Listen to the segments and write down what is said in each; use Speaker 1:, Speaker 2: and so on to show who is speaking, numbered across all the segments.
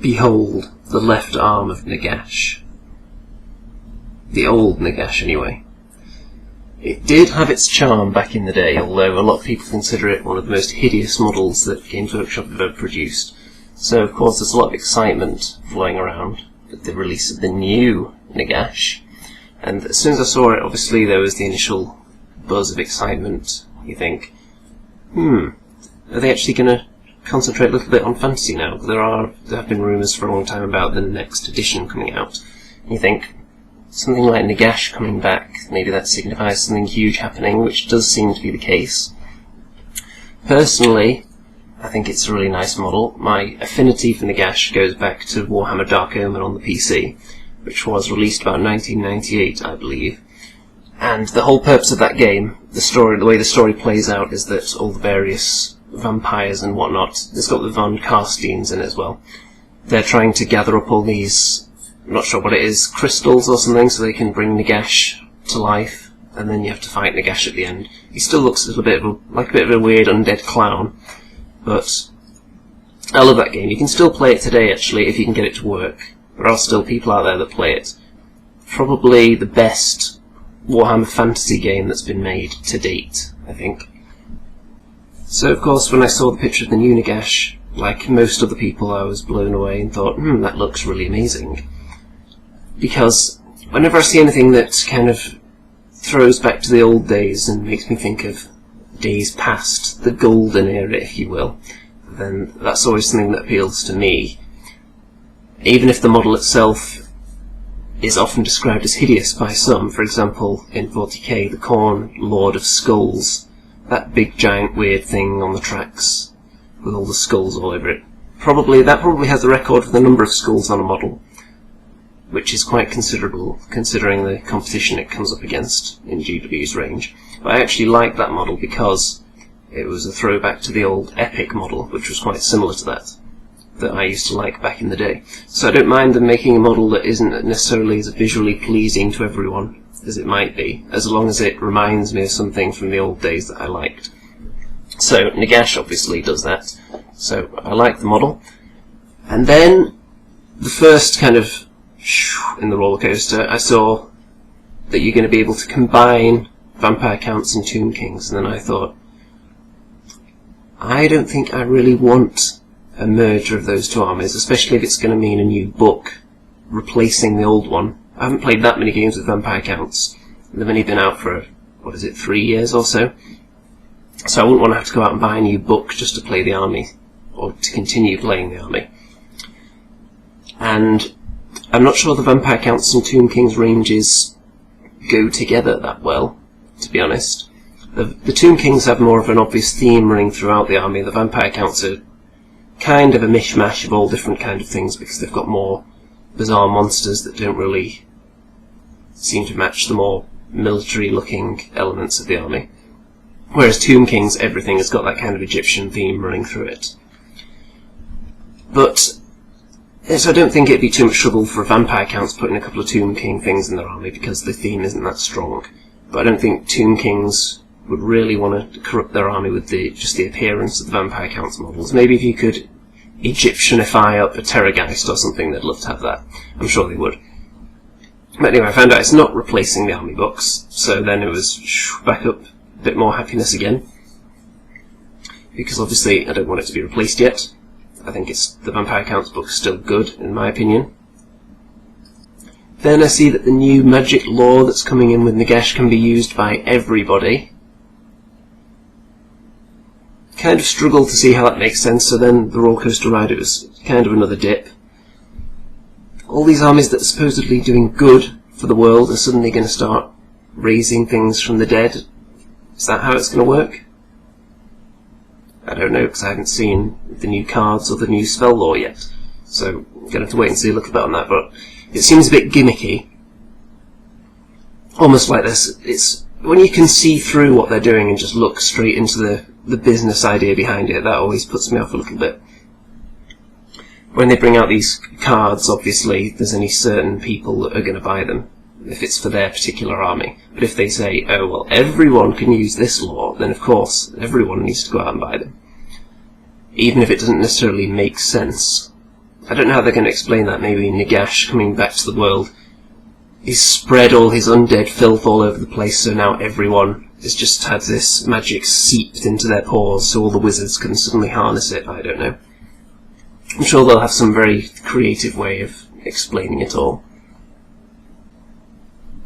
Speaker 1: Behold the left arm of Nagash. The old Nagash, anyway. It did have its charm back in the day, although a lot of people consider it one of the most hideous models that Games Workshop have ever produced. So, of course, there's a lot of excitement flowing around with the release of the new Nagash. And as soon as I saw it, obviously there was the initial buzz of excitement. You think, are they actually going to concentrate a little bit on fantasy now? There have been rumours for a long time about the next edition coming out. And you think, something like Nagash coming back, maybe that signifies something huge happening, which does seem to be the case. Personally, I think it's a really nice model. My affinity for Nagash goes back to Warhammer Dark Omen on the PC, which was released about 1998, I believe. And the whole purpose of that game, the way the story plays out, is that all the various vampires and whatnot, it's got the Von Karsteins in it as well. They're trying to gather up all these, I'm not sure what it is, crystals or something, so they can bring Nagash to life, and then you have to fight Nagash at the end. He still looks like a bit of a weird undead clown, but I love that game. You can still play it today, actually, if you can get it to work. There are still people out there that play it. Probably the best Warhammer Fantasy game that's been made to date, I think. So, of course, when I saw the picture of the new Nagash, like most other people, I was blown away and thought, that looks really amazing. Because whenever I see anything that kind of throws back to the old days and makes me think of days past, the golden era, if you will, then that's always something that appeals to me. Even if the model itself is often described as hideous by some. For example, in 40k, the Khorne Lord of Skulls, that big giant weird thing on the tracks with all the skulls all over it. That probably has the record for the number of skulls on a model, which is quite considerable considering the competition it comes up against in GW's range. But I actually like that model because it was a throwback to the old Epic model, which was quite similar to that I used to like back in the day. So I don't mind them making a model that isn't necessarily as visually pleasing to everyone as it might be, as long as it reminds me of something from the old days that I liked. So Nagash obviously does that. So I like the model. And then the first kind of in the roller coaster, I saw that you're going to be able to combine Vampire Counts and Tomb Kings, and then I thought, I don't think I really want a merger of those two armies, especially if it's going to mean a new book replacing the old one. I haven't played that many games with Vampire Counts. They've only been out for, 3 years or so? So I wouldn't want to have to go out and buy a new book just to play the army, or to continue playing the army. And I'm not sure the Vampire Counts and Tomb Kings ranges go together that well, to be honest. The Tomb Kings have more of an obvious theme running throughout the army. The Vampire Counts are kind of a mishmash of all different kind of things because they've got more bizarre monsters that don't really seem to match the more military-looking elements of the army. Whereas Tomb Kings, everything has got that kind of Egyptian theme running through it. But so I don't think it'd be too much trouble for Vampire Counts putting a couple of Tomb King things in their army because the theme isn't that strong. But I don't think Tomb Kings would really want to corrupt their army with just the appearance of the Vampire Counts models. Maybe if you could Egyptianify up a Terrorgeist or something, they'd love to have that. I'm sure they would. But anyway, I found out it's not replacing the army books, so then it was back up, a bit more happiness again. Because obviously I don't want it to be replaced yet. I think the Vampire Counts book's still good, in my opinion. Then I see that the new magic lore that's coming in with Nagash can be used by everybody. Kind of struggled to see how that makes sense, so then the roller coaster ride, it was kind of another dip. All these armies that are supposedly doing good for the world are suddenly going to start raising things from the dead. Is that how it's going to work? I don't know, because I haven't seen the new cards or the new spell lore yet. So I'm going to have to wait and see a little bit on that, but it seems a bit gimmicky. Almost like this. It's when you can see through what they're doing and just look straight into the business idea behind it, that always puts me off a little bit. When they bring out these cards, obviously, there's only certain people that are going to buy them, if it's for their particular army. But if they say, oh, well, everyone can use this lore, then of course, everyone needs to go out and buy them. Even if it doesn't necessarily make sense. I don't know how they're going to explain that. Maybe Nagash coming back to the world, he's spread all his undead filth all over the place, so now everyone has just had this magic seeped into their pores, so all the wizards can suddenly harness it. I don't know. I'm sure they'll have some very creative way of explaining it all.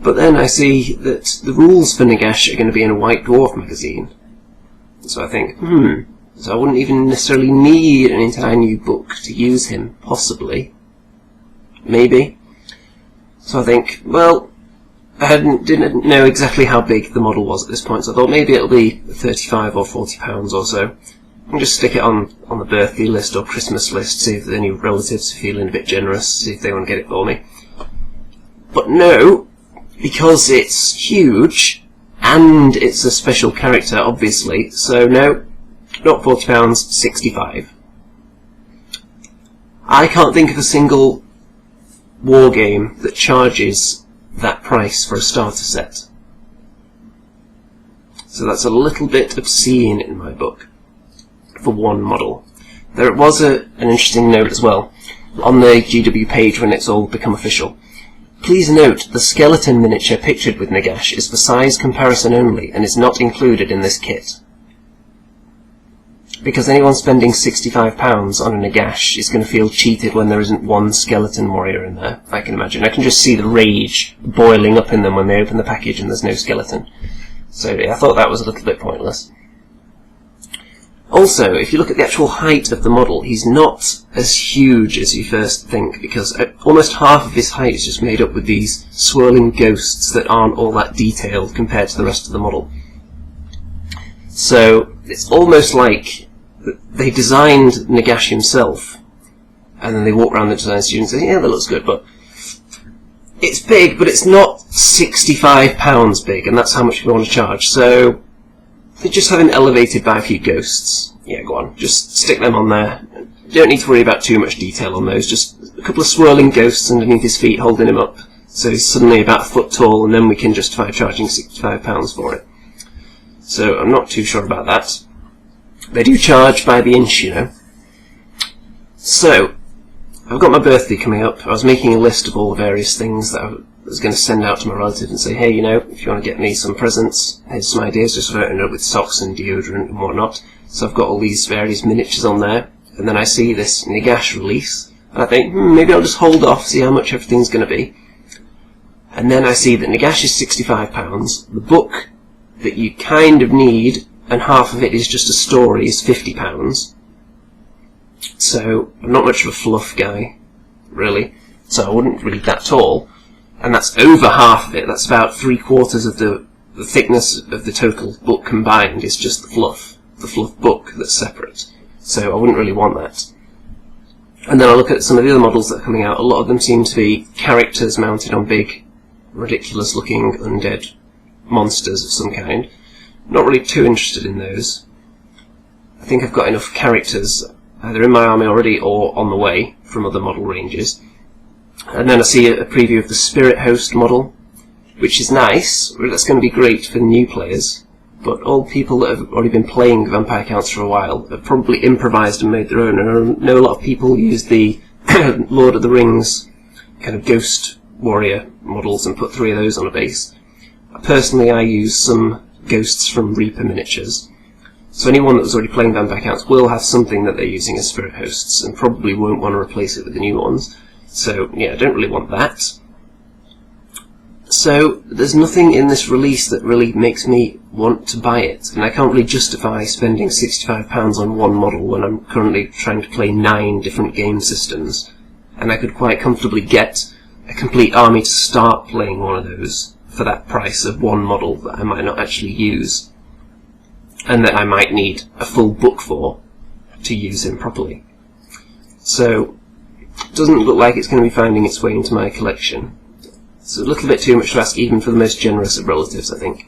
Speaker 1: But then I see that the rules for Nagash are going to be in a White Dwarf magazine. So I think, so I wouldn't even necessarily need an entire new book to use him, possibly. Maybe. So I think, well, I didn't know exactly how big the model was at this point, so I thought maybe it'll be £35 or £40 or so. And just stick it on the birthday list or Christmas list, see if any relatives are feeling a bit generous, see if they want to get it for me. But no, because it's huge, and it's a special character, obviously, so no, not £40, £65. I can't think of a single war game that charges that price for a starter set. So that's a little bit obscene in my book for one model. There was an interesting note as well on the GW page when it's all become official. Please note the skeleton miniature pictured with Nagash is for size comparison only and is not included in this kit. Because anyone spending £65 on a Nagash is going to feel cheated when there isn't one skeleton warrior in there, I can imagine. I can just see the rage boiling up in them when they open the package and there's no skeleton. So yeah, I thought that was a little bit pointless. Also, if you look at the actual height of the model, he's not as huge as you first think, because almost half of his height is just made up with these swirling ghosts that aren't all that detailed compared to the rest of the model. So it's almost like they designed Nagash himself, and then they walk around the design studio and say, yeah, that looks good, but it's big, but it's not £65 big, and that's how much we want to charge. So they just have him elevated by a few ghosts. Yeah, go on, just stick them on there. You don't need to worry about too much detail on those, just a couple of swirling ghosts underneath his feet holding him up, so he's suddenly about a foot tall, and then we can justify charging £65 for it. So I'm not too sure about that. They do charge by the inch, you know. So, I've got my birthday coming up. I was making a list of all the various things that I was going to send out to my relative and say, hey, you know, if you want to get me some presents, here's some ideas, just voting up with socks and deodorant and whatnot. So I've got all these various miniatures on there, and then I see this Nagash release, and I think, maybe I'll just hold off, see how much everything's going to be. And then I see that Nagash is £65, the book that you kind of need, and half of it is just a story, is £50. So I'm not much of a fluff guy, really, so I wouldn't read that at all. And that's over half of it. That's about 3/4 of the thickness of the total book combined is just the fluff book that's separate. So I wouldn't really want that. And then I look at some of the other models that are coming out. A lot of them seem to be characters mounted on big, ridiculous-looking undead monsters of some kind. Not really too interested in those. I think I've got enough characters either in my army already or on the way from other model ranges. And then I see a preview of the Spirit Host model, which is nice. That's going to be great for the new players, but all people that have already been playing Vampire Counts for a while have probably improvised and made their own, and I know a lot of people use the Lord of the Rings kind of ghost warrior models and put 3 of those on a base. Personally, I use some ghosts from Reaper miniatures. So anyone that was already playing Vampire Counts will have something that they're using as Spirit Hosts, and probably won't want to replace it with the new ones. So, yeah, I don't really want that. So, there's nothing in this release that really makes me want to buy it, and I can't really justify spending £65 on one model when I'm currently trying to play 9 different game systems, and I could quite comfortably get a complete army to start playing one of those for that price of one model that I might not actually use, and that I might need a full book for to use him properly. So, it doesn't look like it's going to be finding its way into my collection. It's a little bit too much to ask even for the most generous of relatives, I think.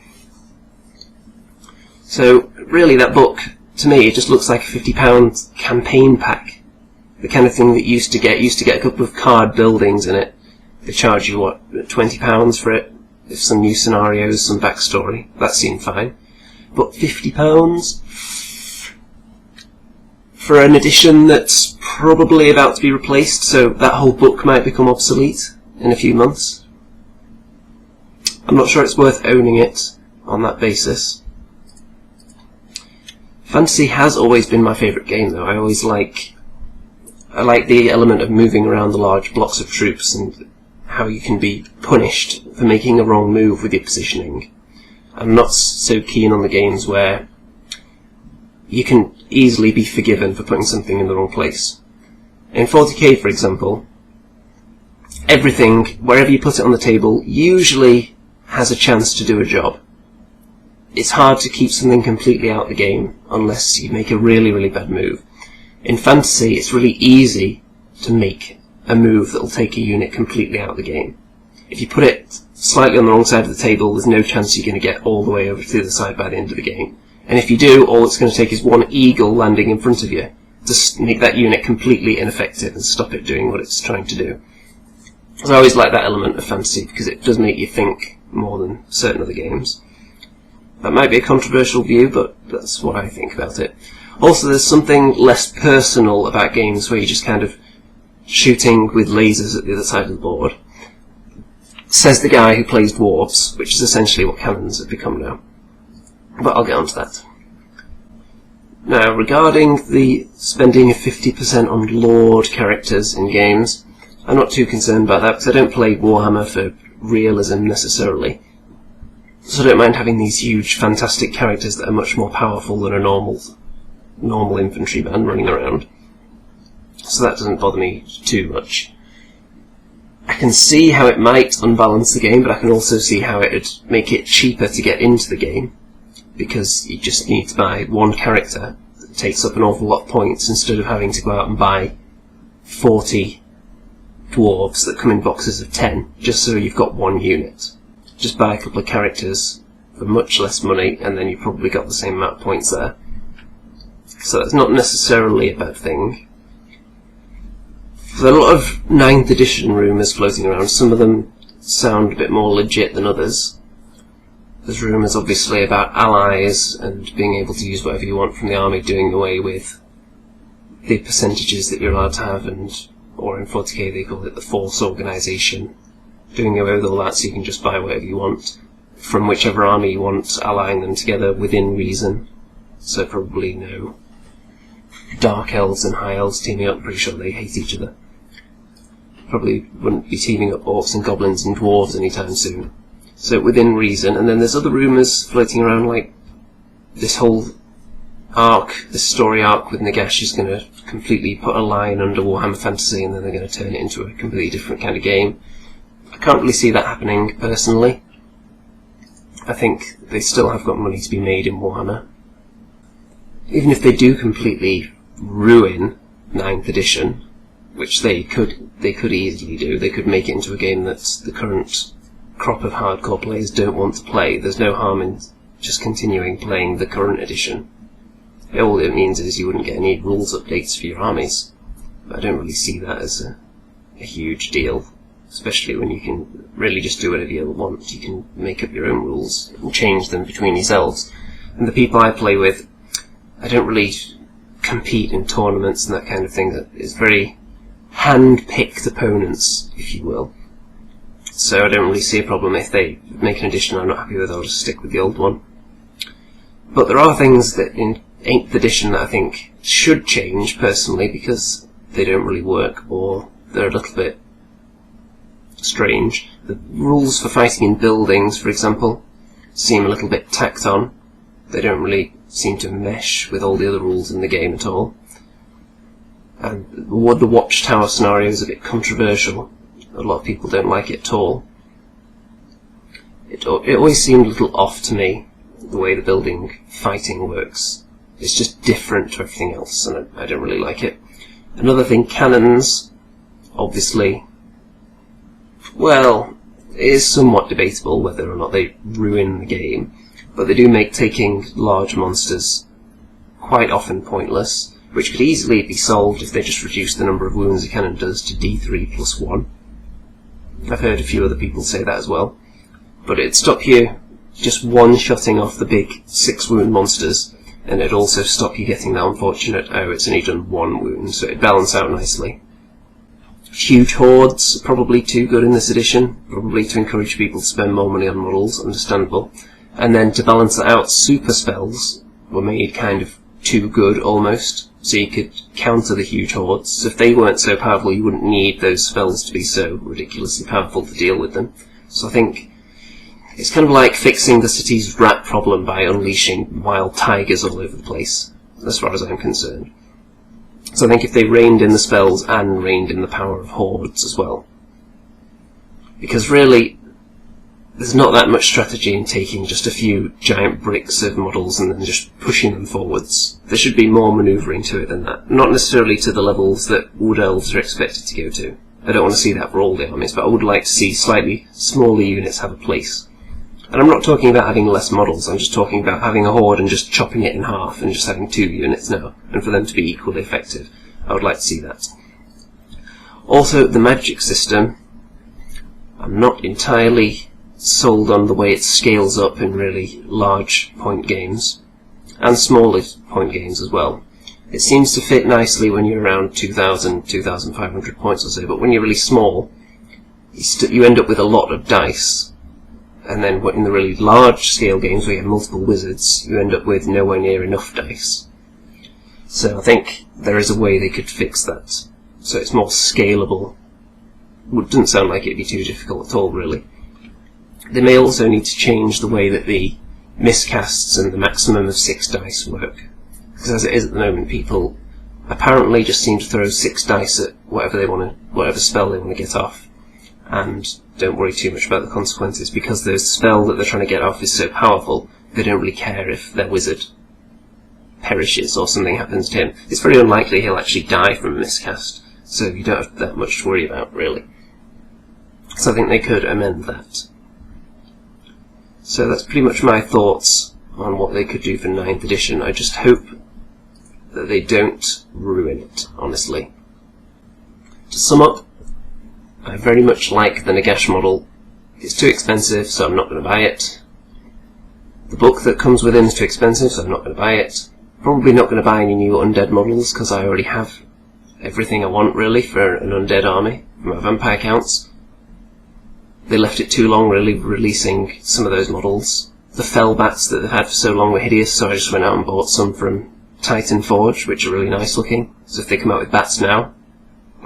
Speaker 1: So, really that book, to me, it just looks like a £50 campaign pack. The kind of thing that used to get a couple of card buildings in it. They charge you, what, £20 for it? If some new scenarios, some backstory. That seemed fine. But £50? for an edition that's probably about to be replaced, so that whole book might become obsolete in a few months. I'm not sure it's worth owning it on that basis. Fantasy has always been my favourite game, though. I like the element of moving around the large blocks of troops and how you can be punished for making a wrong move with your positioning. I'm not so keen on the games where you can easily be forgiven for putting something in the wrong place. In 40k, for example, everything, wherever you put it on the table, usually has a chance to do a job. It's hard to keep something completely out of the game unless you make a really, really bad move. In fantasy, it's really easy to make a move that will take a unit completely out of the game. If you put it slightly on the wrong side of the table, there's no chance you're going to get all the way over to the other side by the end of the game. And if you do, all it's going to take is one eagle landing in front of you to make that unit completely ineffective and stop it doing what it's trying to do. So I always like that element of fantasy because it does make you think more than certain other games. That might be a controversial view, but that's what I think about it. Also, there's something less personal about games where you're just kind of shooting with lasers at the other side of the board. Says the guy who plays dwarves, which is essentially what cannons have become now. But I'll get on to that. Now, regarding the spending of 50% on Lord characters in games, I'm not too concerned about that because I don't play Warhammer for realism necessarily. So I don't mind having these huge, fantastic characters that are much more powerful than a normal infantryman running around. So that doesn't bother me too much. I can see how it might unbalance the game, but I can also see how it would make it cheaper to get into the game, because you just need to buy one character that takes up an awful lot of points instead of having to go out and buy 40 dwarves that come in boxes of 10 just so you've got one unit. Just buy a couple of characters for much less money and then you've probably got the same amount of points there. So that's not necessarily a bad thing. There's a lot of 9th edition rumours floating around. Some of them sound a bit more legit than others. There's rumours obviously about allies and being able to use whatever you want from the army, doing away with the percentages that you're allowed to have, or in 40k they call it the force organisation, doing away with all that so you can just buy whatever you want from whichever army you want, allying them together within reason. So probably no dark elves and high elves teaming up. Pretty sure they hate each other. Probably wouldn't be teaming up orcs and goblins and dwarves anytime soon. So within reason. And then there's other rumours floating around, like this whole arc, this story arc with Nagash is going to completely put a line under Warhammer Fantasy and then they're going to turn it into a completely different kind of game. I can't really see that happening personally. I think they still have got money to be made in Warhammer. Even if they do completely ruin 9th edition, which they could easily do, they could make it into a game that the current crop of hardcore players don't want to play. There's no harm in just continuing playing the current edition. All it means is you wouldn't get any rules updates for your armies. But I don't really see that as a huge deal, especially when you can really just do whatever you want. You can make up your own rules and change them between yourselves. And the people I play with, I don't really compete in tournaments and that kind of thing. It's very hand-picked opponents, if you will. So I don't really see a problem if they make an edition I'm not happy with. I'll just stick with the old one. But there are things that in 8th edition that I think should change personally because they don't really work or they're a little bit strange. The rules for fighting in buildings, for example, seem a little bit tacked on. They don't really seem to mesh with all the other rules in the game at all. And the Watchtower scenario is a bit controversial. A lot of people don't like it at all. It always seemed a little off to me, the way the building fighting works. It's just different to everything else, and I don't really like it. Another thing, cannons, obviously, well, it is somewhat debatable whether or not they ruin the game, but they do make taking large monsters quite often pointless, which could easily be solved if they just reduce the number of wounds a cannon does to D3 plus 1. I've heard a few other people say that as well. But it'd stop you just one-shotting off the big 6 wound monsters and it'd also stop you getting that unfortunate, oh, it's only done one wound, so it'd balance out nicely. Huge hordes are probably too good in this edition, probably to encourage people to spend more money on models, understandable. And then to balance that out, super spells were made kind of too good almost, so you could counter the huge hordes. So if they weren't so powerful, you wouldn't need those spells to be so ridiculously powerful to deal with them. So I think it's kind of like fixing the city's rat problem by unleashing wild tigers all over the place, as far as I'm concerned. So I think if they reined in the spells and reined in the power of hordes as well. Because really, there's not that much strategy in taking just a few giant bricks of models and then just pushing them forwards. There should be more manoeuvring to it than that. Not necessarily to the levels that Wood Elves are expected to go to. I don't want to see that for all the armies, but I would like to see slightly smaller units have a place. And I'm not talking about having less models, I'm just talking about having a horde and just chopping it in half and just having 2 units now, and for them to be equally effective. I would like to see that. Also, the magic system, I'm not entirely sold on the way it scales up in really large point games, and smaller point games as well. It seems to fit nicely when you're around 2,000, 2,500 points or so, but when you're really small, you end up with a lot of dice. And then in the really large scale games where you have multiple wizards, you end up with nowhere near enough dice. So I think there is a way they could fix that, so it's more scalable. It doesn't sound like it'd be too difficult at all, really. They may also need to change the way that the miscasts and the maximum of 6 dice work. Because as it is at the moment, people apparently just seem to throw 6 dice at whatever spell they want to get off, and don't worry too much about the consequences, because the spell that they're trying to get off is so powerful, they don't really care if their wizard perishes or something happens to him. It's very unlikely he'll actually die from a miscast, so you don't have that much to worry about, really. So I think they could amend that. So that's pretty much my thoughts on what they could do for 9th edition. I just hope that they don't ruin it, honestly. To sum up, I very much like the Nagash model. It's too expensive, so I'm not going to buy it. The book that comes with it is too expensive, so I'm not going to buy it. Probably not going to buy any new undead models, because I already have everything I want, really, for an undead army, for my vampire counts. They left it too long, really, releasing some of those models. The fell bats that they've had for so long were hideous, so I just went out and bought some from Titan Forge, which are really nice looking. So if they come out with bats now,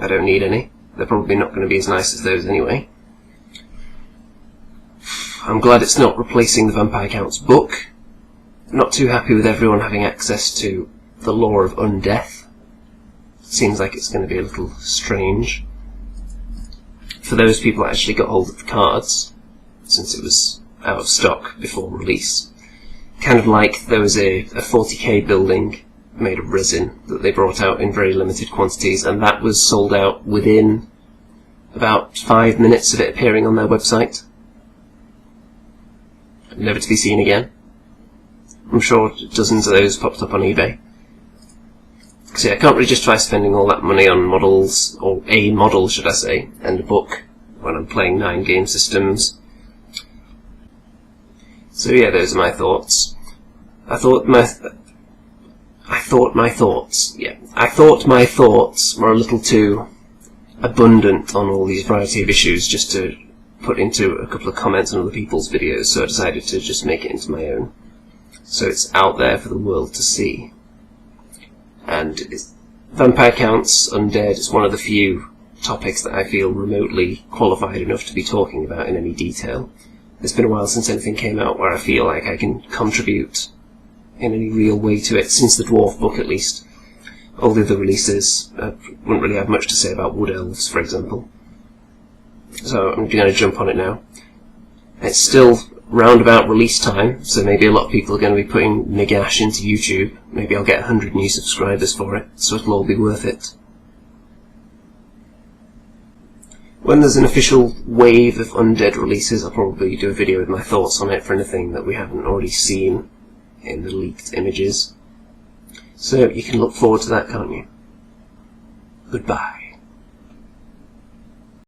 Speaker 1: I don't need any. They're probably not going to be as nice as those anyway. I'm glad it's not replacing the Vampire Counts book. Not too happy with everyone having access to the lore of undeath. Seems like it's going to be a little strange. For those people that actually got hold of the cards, since it was out of stock before release. Kind of like there was a 40k building made of resin that they brought out in very limited quantities, and that was sold out within about 5 minutes of it appearing on their website. Never to be seen again. I'm sure dozens of those popped up on eBay. So yeah, I can't really justify spending all that money on models, or a model should I say, and a book when I'm playing 9 game systems. So yeah, those are my thoughts. I thought my thoughts were a little too abundant on all these variety of issues just to put into a couple of comments on other people's videos, so I decided to just make it into my own. So it's out there for the world to see. And Vampire Counts Undead is one of the few topics that I feel remotely qualified enough to be talking about in any detail. It's been a while since anything came out where I feel like I can contribute in any real way to it, since the Dwarf book at least. All the other releases, I wouldn't really have much to say about Wood Elves, for example. So I'm going to jump on it now. It's still round about release time, so maybe a lot of people are going to be putting Nagash into YouTube. Maybe I'll get 100 new subscribers for it, so it'll all be worth it. When there's an official wave of undead releases, I'll probably do a video with my thoughts on it for anything that we haven't already seen in the leaked images. So you can look forward to that, can't you? Goodbye.